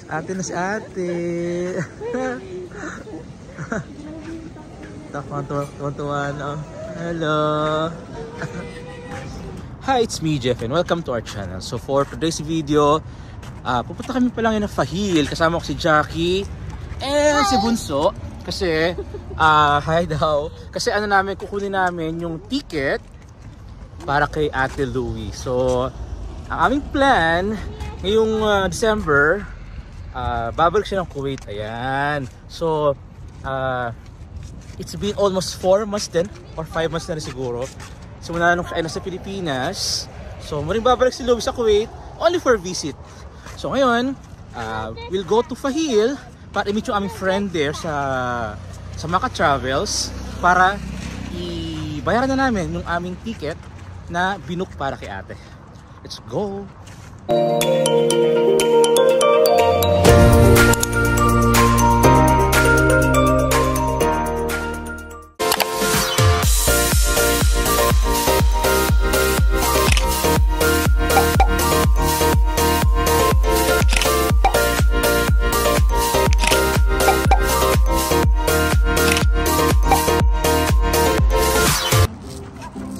Ate na si ate. Tuwan-tuwan, oh. Hello. Hi, it's me, Jeff, and welcome to our channel. So for today's video, pupunta kami pa lang ng Fahil. Kasama ko si Jackie and si Bunso. Kasi, hi daw. Kasi ano namin, kukunin namin yung ticket para kay Ate Louie. So, ang aming plan, ngayong December, babalik siya ng Kuwait. Ayan. So, it's been almost 4 months din, or 5 months na rin siguro. So, muna nung siya ay nasa Pilipinas. So, muling babalik si Louie sa Kuwait, only for visit. So, ngayon, we'll go to Fahil para i-meet yung aming friend there sa Maka Travels para ibayaran na namin yung aming ticket na binook para kay ate. Let's go!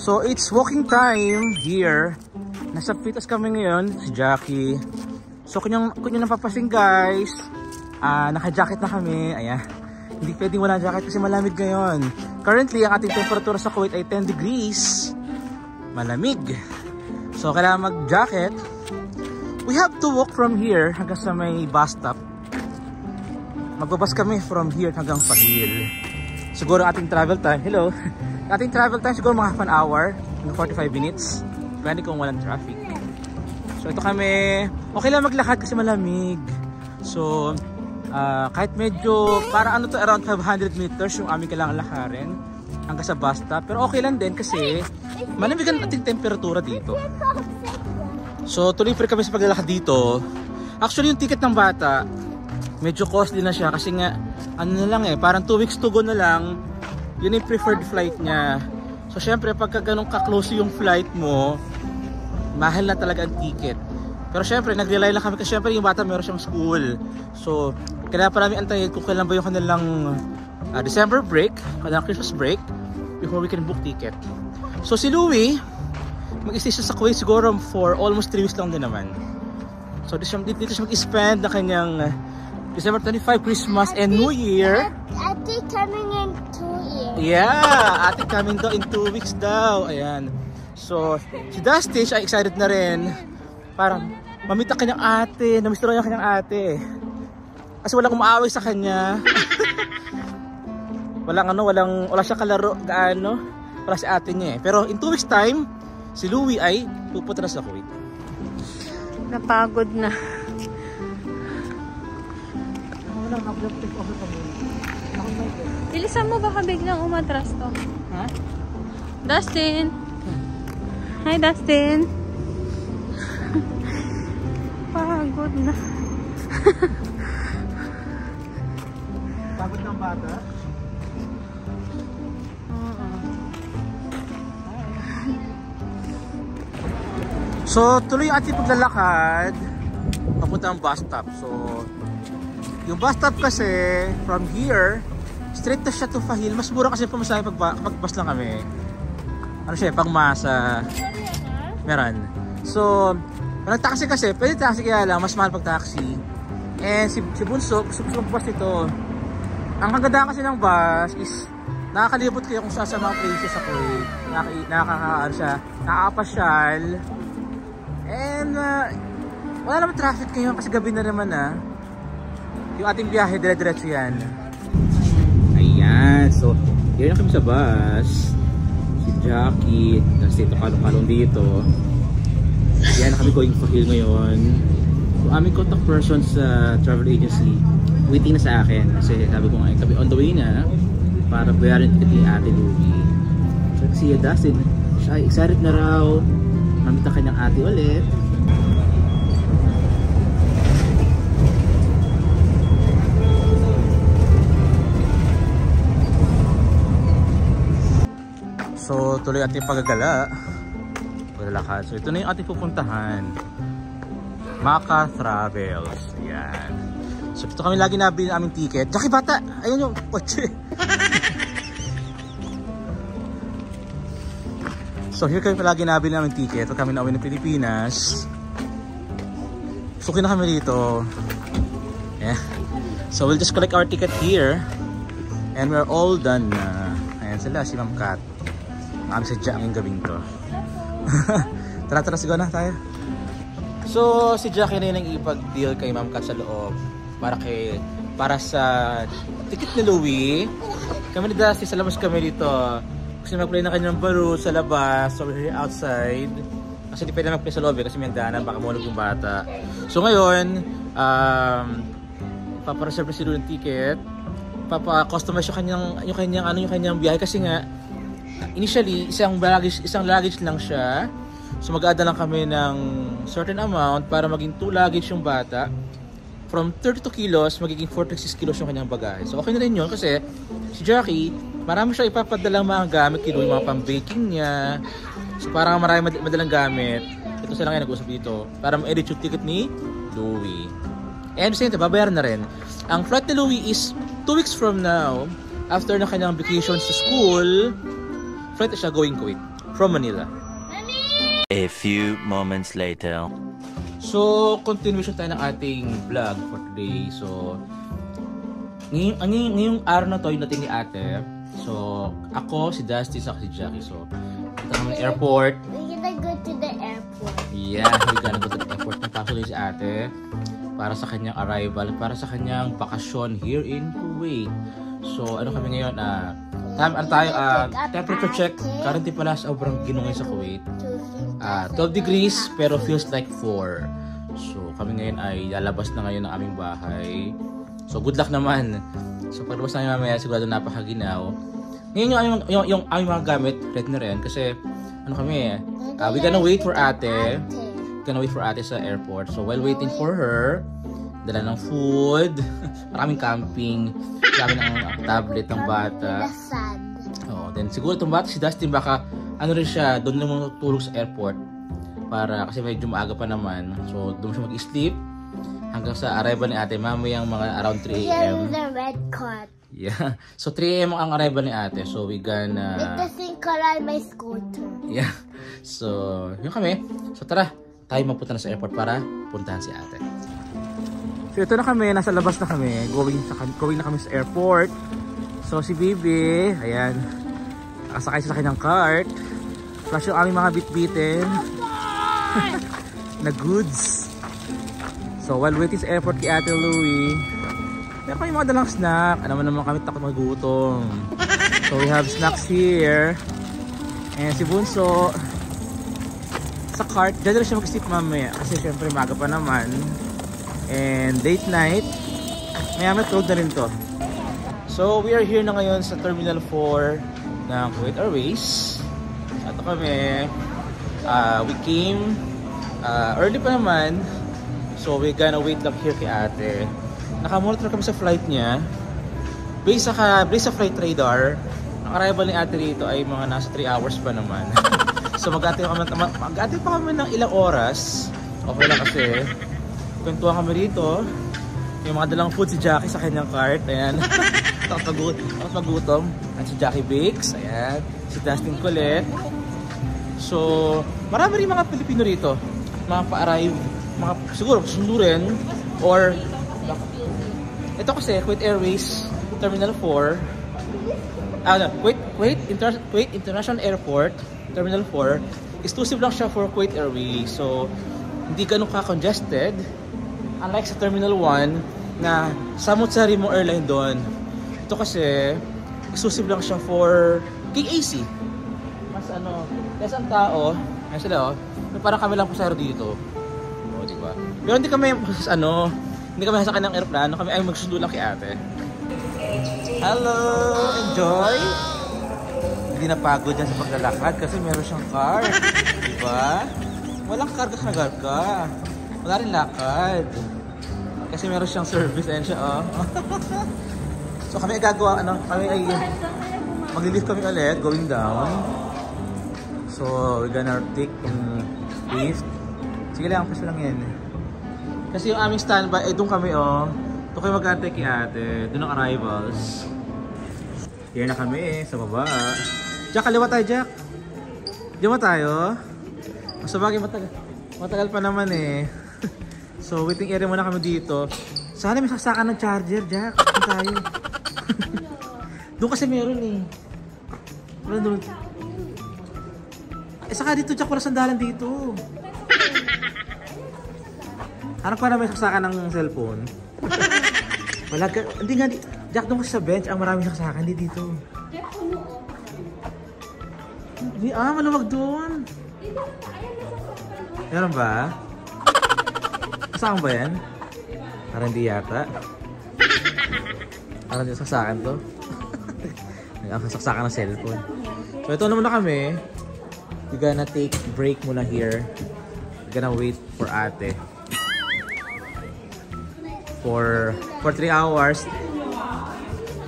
So it's walking time here. Nasa Pitas kami ngayon, si Jackie. So kung nyo napapasin guys, naka-jacket na kami. Ayan. Hindi pwedeng wala jacket kasi malamig ngayon. Currently, ang ating temperatura sa Kuwait ay 10 degrees. Malamig. So kailangan mag-jacket. We have to walk from here hanggang sa may bus stop. Magbabas kami from here hanggang Fahil. Siguro ating travel time. Hello. Ating travel time siguro mga half an hour, 45 minutes. Depende kung walang traffic. So ito kami, okay lang maglakad kasi malamig. So kahit medyo, para ano to, around 500 meters yung aming kailangan lakarin hanggang sa bus stop. Pero okay lang din kasi malamig ang ating temperatura dito. So tuloy pa kami sa paglalakad dito. Actually yung ticket ng bata, medyo costly na siya kasi nga, ano na lang parang 2 weeks to go na lang. Yun yung preferred flight niya. So syempre pagka ganun ka-close yung flight mo, mahal na talaga ang ticket. Pero syempre nag-rely lang kami kasi syempre yung bata meron siyang school. So kailangan pa namin antayin kung kailan ba yung kanilang December break, kanilang Christmas break, before we can book ticket. So si Louie, mag-stay siya sa Kuwait siguro for almost 3 weeks lang din naman. So dito siya mag-spend na kanyang December 25, Christmas and New Year. Ate coming in 2 years. Yeah, ate coming daw in 2 weeks daw. Ayan. So, si Dustin siya excited na rin. Parang mamita kanyang ate. Namiss na kanyang ate. Kasi walang umaaway sa kanya. Wala siya kalaro gaano. Wala si ate niya eh. Pero in 2 weeks time, si Louie ay pupunta na sa Kuwait. Napagod na. Bilisan mo, baka biglang umatras to. Ha? Dustin! Hi, Dustin! Pagod na. Pagod ng bata? So, tuloy yung ating paglalakad papunta ang bus stop. So, yung bus stop kasi, from here, straight na siya to Fahil. Mas mura kasi pumasahe pag bus lang kami. Ano siya, pangmasa. Meron. So, nag-taxi kasi, pwede taxi kaya lang, mas mahal pag taxi. And si Bunso, gusto mag-bus dito. Ang kagandahan kasi ng bus is, nakakalibot kayo kung saan sa mga places sa Kuwait. Nakakapasyal. And, wala naman traffic ngayon kasi gabi na naman yung ating biyahe, dire-diretso yan. Ayan. So, yun na kami sa bus. Si Jackie. Tapos dito, kalong-kalong dito. Yan na kami going Fahil ngayon. So, aming contact person sa travel agency, waiting na sa akin. Kasi sabi ko nga, kami on the way na para bayarin ticket ni Ate Louie. So, si Dustin, siya excited na raw. Mamita kanyang ate ulit. So tuloy ating paglalakad. So ito na yung ating pupuntahan. Maka Travels. Ayan. So dito kami lagi nabili ng aming ticket. Jackie bata! Ayun yung kotse. So here kami palagi nabili ng aming ticket. Pag kami na uwi ng Pilipinas. Suki na kami dito. Yeah. So we'll just collect our ticket here. And we're all done na. Ayan sila, si Ma'am Kat. Ma'am sadya ang gabing to. Tara, sigaw na tayo. So si Jackie na yun ang ipag-deal kay Ma'am Kat sa loob. Para sa ticket ni Louie. Kami ni Dusty, sa labas kami dito. Kasi mag-play na kanyang baro sa labas. So we're here outside. Kasi di pwede mag-play sa lobby kasi may hagdanan, baka maulog yung bata. So ngayon, papareserve si Louie ng ticket. Papa-customize yung kanyang biyahe kasi nga initially isang luggage lang siya. So mag-add lang kami ng certain amount para maging 2 luggage yung bata. From 32 kilos, magiging 46 kilos yung kanyang bagahe. So okay na rin yun kasi si Jackie, marami siya ipapadalang mga gamit kay Louie, mga pang-baking niya. So parang marami madalang gamit. Ito sila ngayon nag-usap dito para ma-edit yung ticket ni Louie. And same time, babayaran na rin. Ang flight ni Louie is 2 weeks from now. After na kanyang vacations sa school, flight na siya going Kuwait from Manila. A few moments later. So, continuation tayo ng ating vlog for today. So, ngayong araw na to yung dating ni ate. So, ako, si Dusty, sa si Jackie. So, punta kami ng airport. We're gonna go to the airport. Yeah, we're gonna go to the airport. Nagpapasuloy si ate para sa kanyang arrival, para sa kanyang bakasyon here in Kuwait. So, ano kami ngayon? Temperature check. Currently pala, sobrang ginungay sa Kuwait. 12 degrees, pero feels like 4. So, kami ngayon ay lalabas na ngayon ng aming bahay. So, good luck naman. So, paglabas na mamaya, sigurado napakaginaw. Ngayon yung aming mga gamit, ready na rin. Kasi, ano kami we gonna wait for ate. Gonna wait for ate sa airport. So, while waiting for her, dala ng food, maraming camping, dami ng tablet ng bata. Oh, then siguro itong bata, si Dustin, baka ano rin siya, doon lang matutulog sa airport. Para, kasi medyo maaga pa naman. So, doon siya mag-sleep hanggang sa arrival ni ate, mamayang mga around 3 a.m. Here is the red card. Yeah. So, 3 a.m. ang arrival ni ate. So, we gonna... It doesn't collide my scooter. Yeah. So, yun kami. So, tara. Tayo mapunta na sa airport para puntahan si ate. So, ito na kami. Nasa labas na kami. Going na kami sa airport. So, si Bibi, ayan. Nakasakay siya sa kanyang cart. Plus yung aming mga bit-bitin na goods. So, while waiting sa airport kay Ate Louie, meron kami mga dalang snack. Ano naman kami takot magutom. So, we have snacks here. And si Bunso, sa cart, dyan rin siya mag-sleep mamaya. Kasi syempre maga pa naman. And late night, maya-maya tulog na rin to. So, we are here na ngayon sa Terminal 4 ng Kuwait Airways. Ito kami. We came early pa naman. So, we're gonna wait lang here kay ate. Nakamonitor kami sa flight niya. Based sa flight radar, ang arrival ni ate rito ay mga nasa 3 hours pa naman. So, mag-ate pa kami ng ilang oras. Okay lang kasi. Kwentuhan kami rito. Yung mga dalang food si Jackie sa kanyang cart. Ayan. Magutom. At si Jackie Bakes. Ayan. Si Dustin Colette. So, marami rin mga Pilipino rito. Mga pa-arrive. Siguro sundo rin. Or, ito kasi, Kuwait Airways Terminal 4. Kuwait International Airport Terminal 4. Exclusive lang siya for Kuwait Airways. So, hindi ganun ka-congested. Unlike sa Terminal 1 na samot-sari mong airline doon. Ito kasi exclusive lang siya for KAC. Mas less ang tao. Ayan sila parang kami lang pasahero dito. O, diba? Pero hindi kami hindi kami sasakay ng aeroplano, kami ay magsundo lang kay ate. Hello! Enjoy! Hindi napagod yan sa paglalakad kasi meron siyang car. Diba? Walang karga-karga. Wala rin lakad. Kasi meron siyang service and siya, So kami ay gagawa, kami ay maglilift kami ulit, going down. So we're gonna take lift. Sige lang, paso lang yan. Kasi yung aming standby, doon kami Doon kayo mag-antay kay ate. Doon ang arrivals. Here na kami sa baba. Jack, kaliwa tayo, Jack. Diyan tayo. Sa bagay matagal pa naman So waiting area muna kami dito. Sana may saksakan ng charger, Jack. Doon tayo. Doon kasi meron Wala doon. Saka dito, Jack, wala sandalan dito. Harap ka na may saksakan ng cellphone. Wala ka, hindi nga, Jack, doon kasi sa bench, ang maraming saksakan, hindi dito. Hindi, maluwag doon. Meron ba? Kasama ba yan? Parang hindi yata. Parang hindi saksakan to. Saksakan ng cellphone. So ito naman na kami. We're gonna take break muna here. We're gonna wait for ate. For 3 hours.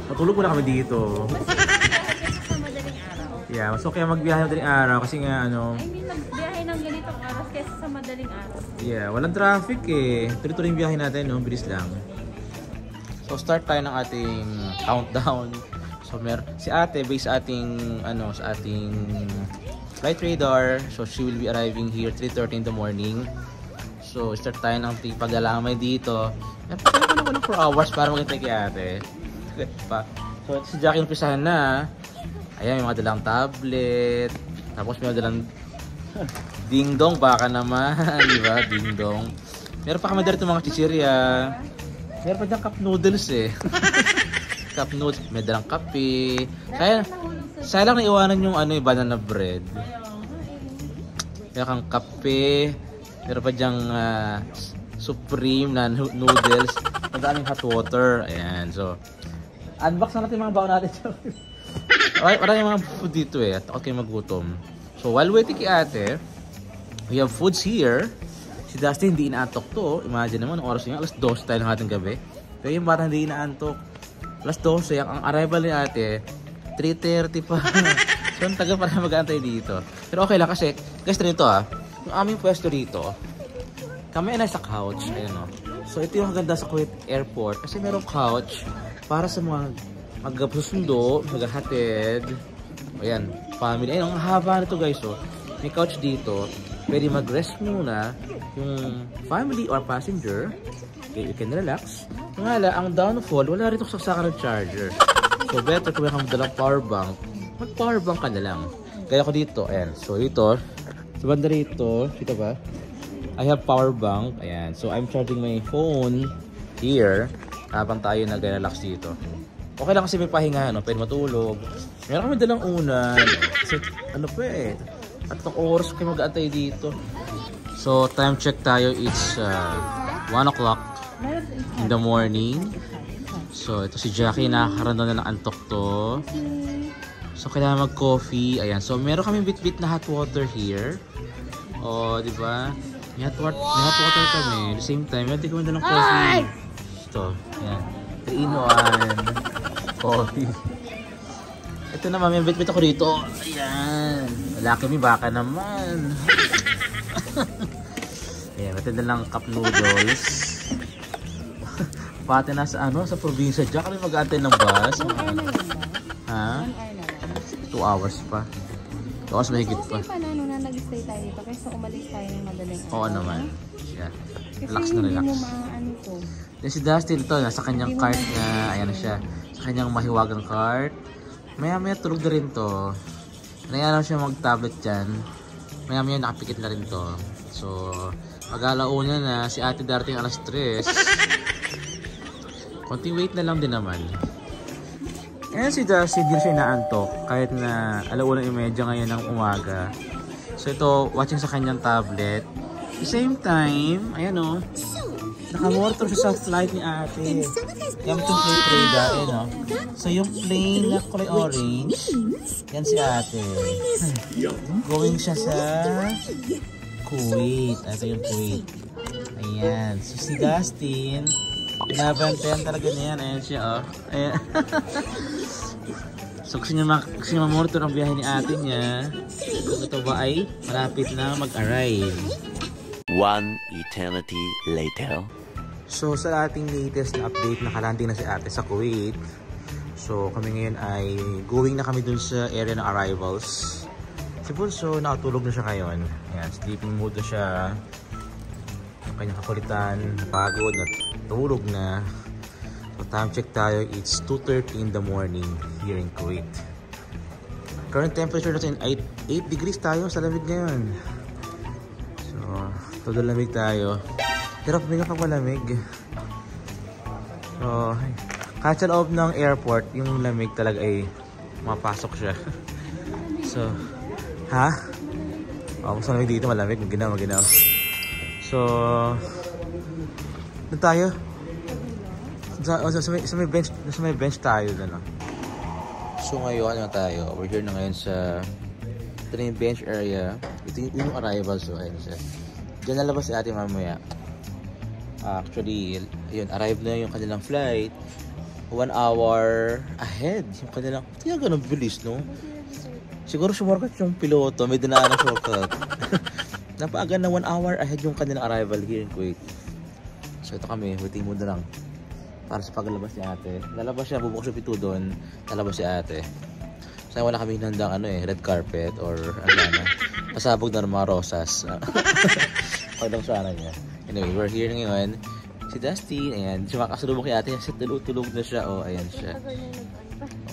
Matulog muna kami dito. Yeah, mas okay magbiyahe ng madaling araw kasi nga magbiyahe ng ganitong oras kaysa sa madaling araw. Yeah, walang traffic Tuloy-tuloy yung biyahe natin, bilis lang. So start tayo ng ating countdown. So si ate based sa ating sa ating flight radar. So she will be arriving here 3:30 in the morning. So start tayo ng paglalamay dito. Napakita ko ng 4 hours para magintay kay ate. So si Jackie umpisahan na. Ayan, may mga dalang tablet. Tapos may mga dalang ding-dong, baka naman. Diba? Ding-dong. Meron pa kami dito mga chichirya. Meron pa dyan cup noodles Cup noodles. May dalang kape. Sayang lang naiwanan yung banana bread. Meron kang kape. Meron pa dyan supreme na noodles. Ang daming hot water. Ayan. So, unbox na natin mga baon natin. Maraming mga food dito at okay magutom. So while waiting kay ate, we have foods here. Si Dustin hindi inaantok to. Imagine naman, ang oras niya, alas 12 tayo ng ating gabi. Pero yung bata hindi inaantok. Alas 12, ang arrival ni ate, 3:30 pa. So ang tagal para mag-aantay dito. Pero okay lang kasi, guys, ito yung aming pwesto dito, kami ay nasa couch. Ayan So ito yung maganda sa Kuwait Airport kasi merong couch para sa mga magsusundo, maghahatid. Ayan, family. Ayun, ang haba nito guys. May couch dito. Pwede mag-rest muna yung family or passenger. Okay, you can relax. Ngala, ang downfall, wala rito saksakan ng charger. So better kung may kang dalang power bank, mag-power bank ka na lang. Kaya ko dito, ayan. So dito, sa banda rito, dito ba? I have power bank. Ayan. So I'm charging my phone here habang tayo nag-relax dito. Okay lang kasi may pahinga, pwede matulog. Meron kami dalang unan. Kasi at itong oras kayo mag-aantay dito. So time check tayo, it's 1 o'clock in the morning. So ito si Jackie, nakakaranda na ng antok to. So kailangan mag-coffee. Ayan, so meron kami bit-bit na hot water here. Di ba? May hot water kami. At the same time, meron din kami dalang coffee. Ito, ayan. 3-in-1 coffee. Ito naman, may bit-bit ako dito. Ayan. Laki mi, baka naman. Ayan, matanda lang cup noodles. Pati na sa sa probinsya. Diyan kami mag-aantay ng bus. Ha? 2 hours pa. 2 hours mahigit pa. Kasi paano na nag-stay tayo dito kaysa umalis tayo ng madaling araw? Oo naman. Yeah. Relax na relax. Kasi hindi mo maano to. Then si Dustin ito, nasa kanyang cart na, ayan na siya. Sa kanyang mahiwagang cart. Maya-maya tulog na rin to. Nayalam siya mag-tablet dyan. Maya-maya nakapikit na rin to. So, mag-alauna na, si ate darating alas 3. Konting wait na lang din naman. Ayan si Dustin, hindi siya inaantok. Kahit na 1:30 ngayon ng umaga. So ito, watching sa kanyang tablet. At the same time, ayan nakamonitor siya sa flight ni ate. Yung itong plate radar, ayan So yung plane na kulay orange, yan si ate. Going siya sa Kuwait. Ito yung Kuwait. Ayan. So si Dustin, pinabantayan talaga niya yan. Ayan siya, Ayan. So gusto niya mamonitor ang biyahe ni ate niya. Kung ito ba ay malapit na mag-arrive. 1 eternity later. So sa ating latest na update, nakalanding na si ate sa Kuwait. So kami ngayon ay going na kami dun sa area ng arrivals. Si Bunso, nakatulog na siya ngayon. Ayan, sleeping mood na siya. Ang kanyang kakulitan, napagod, natulog na. So time check tayo, it's 2:30 in the morning here in Kuwait. Current temperature natin ay 8 degrees tayo sa lamig ngayon. So, todo lamig tayo. Hirap huminga pag malamig. So, kahit sa loob ng airport, yung lamig talaga ay mapasok siya. So, ha? Mas malamig dito, malamig. Maginaw. So, doon tayo. Sa may bench tayo doon. So ngayon, tayo? We're here na ngayon sa train bench area. Ito yung arrival. So, ayun siya. Diyan nalabas si ate mamaya. Actually, yun, arrive na yung kanilang flight. 1 hour ahead. Yung kanilang, kaya ganun bilis, no? Siguro shortcut yung piloto. May dinaan na shortcut. Napaaga na 1 hour ahead yung kanilang arrival here in Kuwait. So ito kami, waiting mode na lang. Para sa paglalabas ni ate. Lalabas siya, bubukas yung pito doon. Lalabas si ate. Sayang wala kami hinandang red carpet or ano. Pasabog na ng mga rosas. Pagdang sana niya. Anyway, we're here ngayon. Si Dustin, ayan. Siya makasalubong kay ate. Tulog na siya. Oh, ayan siya.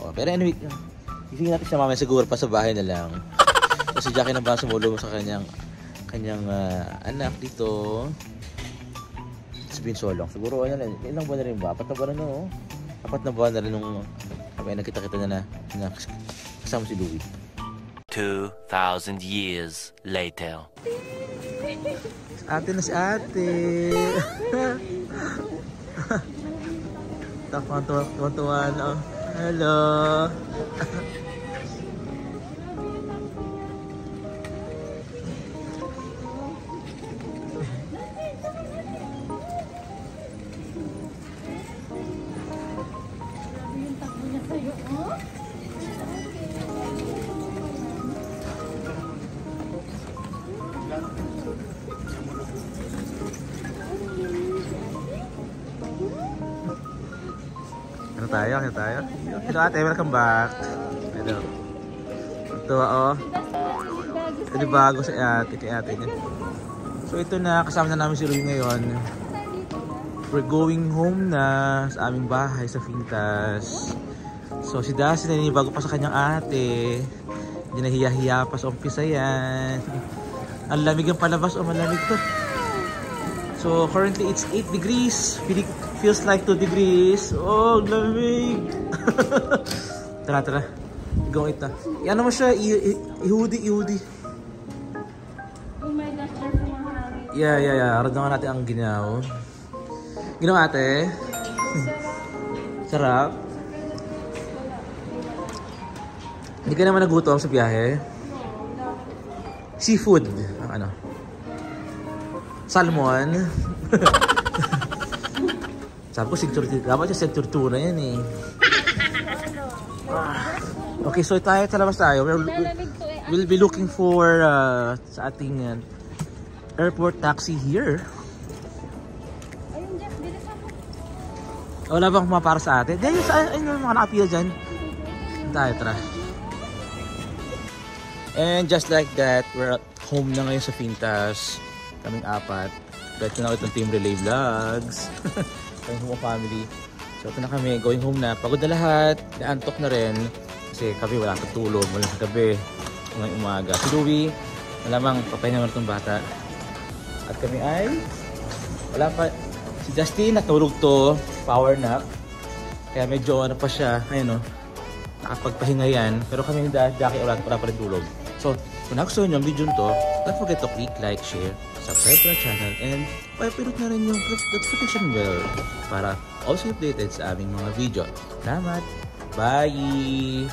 Oh, pero anyway, isingin natin siya mamaya siguro pa sa bahay na lang. Kasi si Jackie na ba sumulong sa kanyang anak dito. It's been so long. Siguro ilang buwan na rin ba? 4 na buwan na, no? 4 na buwan na rin nung nakita-kita na kasama si Louie. 2,000 years later. Ate na si ate. Tuwan-tuwan. Oh. Hello. Ano tayo? Hello ate, welcome back. Hello. Ito Ito bago sa kay ate niya. So ito na, kasama na namin si Louie ngayon. We're going home na sa aming bahay sa Fintas. So si Dustin naninibago pa sa kanyang ate. Hindi nahiya-hiya pa sa umpisa yan. Ang lamig ang palabas, malamig to. So currently it's 8 degrees. Feels like 2 degrees. Oh, lamig. Tara. Go ita. Yan mo siya, ihudi. Oh my gosh, there's more hangin. Yeah. Aradungan natin ang ginaw. Ginaw ate. Sarap. Hindi ka naman nagutom sa biyahe? Seafood. Ano? Salmon. Sabi ko, dapat yung sector 2 na yan eh. Okay, so tayo, talabas tayo. We'll be looking for sa ating airport taxi here. Ayun, Jeff, bilis ako. Wala bang para sa atin? Dahil yung mga nakapila dyan. Tayo, tara. And just like that, we're at home na ngayon sa Fintas. Kaming 4. Ito na itong Team Relay Vlogs. Kaming home family. So ito na kami, going home na. Pagod na lahat. Naantok na rin. Kasi kami wala katulog. Wala sa gabi. Ngayong umaga. Si Louie, malamang papahinga na itong bata. At kami ay wala pa. Si Justin natulog to. Power nap. Kaya medyo ano pa siya. Ayun o. Nakapagpahinga yan. Pero kami yung Jackie wala pa rin tulog. So kung nagustuhan nyo ang video nito, don't forget to click like, share, subscribe to our channel, and pipirot na rin yung notification bell para also updated sa aming mga video. Salamat! Bye!